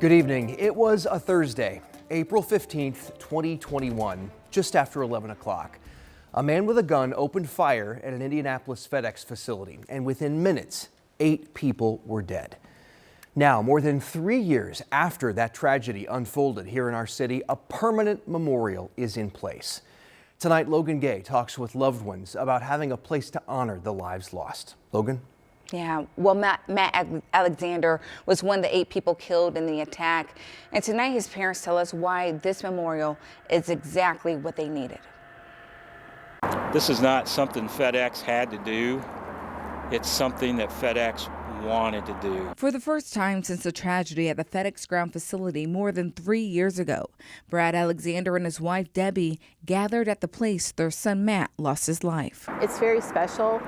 Good evening. It was a Thursday, April 15th, 2021, just after 11 o'clock. A man with a gun opened fire at an Indianapolis FedEx facility, and within minutes, 8 people were dead. Now, more than 3 years after that tragedy unfolded here in our city, a permanent memorial is in place. Tonight, Logan Gay talks with loved ones about having a place to honor the lives lost. Logan? Yeah, well, Matt Alexander was one of the 8 people killed in the attack. And tonight his parents tell us why this memorial is exactly what they needed. This is not something FedEx had to do. It's something that FedEx wanted to do. For the first time since the tragedy at the FedEx Ground facility more than 3 years ago, Brad Alexander and his wife Debbie gathered at the place their son Matt lost his life. It's very special.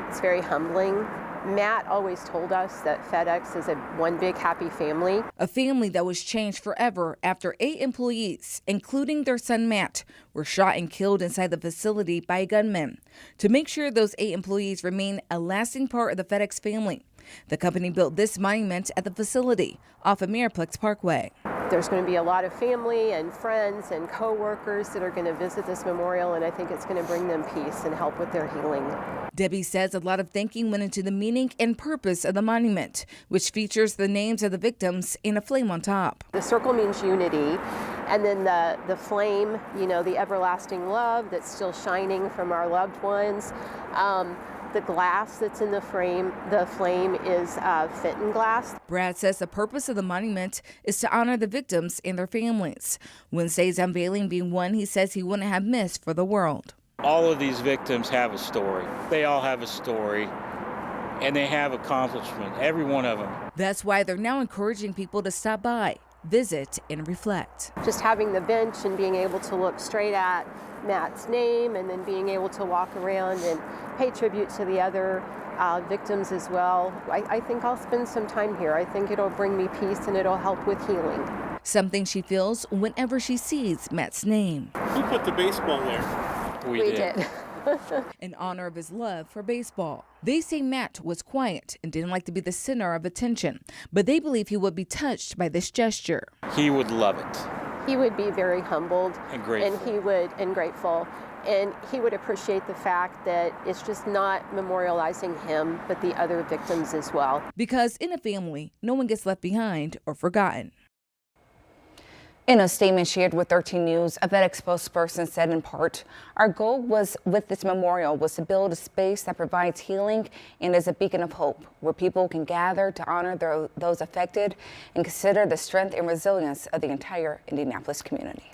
It's very humbling. Matt always told us that FedEx is one big happy family. A family that was changed forever after 8 employees, including their son Matt, were shot and killed inside the facility by a gunman. To make sure those 8 employees remain a lasting part of the FedEx family, the company built this monument at the facility off Ameriplex Parkway. There's going to be a lot of family and friends and co-workers that are going to visit this memorial, and I think it's going to bring them peace and help with their healing. Debbie says a lot of thinking went into the meaning and purpose of the monument, which features the names of the victims and a flame on top. The circle means unity, and then the flame, you know, the everlasting love that's still shining from our loved ones. The glass that's in the flame is Fenton glass. Brad says the purpose of the monument is to honor the victims and their families. Wednesday's unveiling being one he says he wouldn't have missed for the world. All of these victims have a story. They all have a story, and they have accomplishment, every one of them. That's why they're now encouraging people to stop by, visit, and reflect. Just having the bench and being able to look straight at Matt's name and then being able to walk around and pay tribute to the other victims as well. I think I'll spend some time here. I think it'll bring me peace and it'll help with healing. Something she feels whenever she sees Matt's name. Who put the baseball there? We did. In honor of his love for baseball. They say Matt was quiet and didn't like to be the center of attention, but they believe he would be touched by this gesture. He would love it. He would be very humbled and grateful. And grateful. And he would appreciate the fact that it's just not memorializing him, but the other victims as well. Because in a family, no one gets left behind or forgotten. In a statement shared with 13 News, a FedEx spokesperson said in part, "Our goal with this memorial was to build a space that provides healing and is a beacon of hope, where people can gather to honor those affected and consider the strength and resilience of the entire Indianapolis community."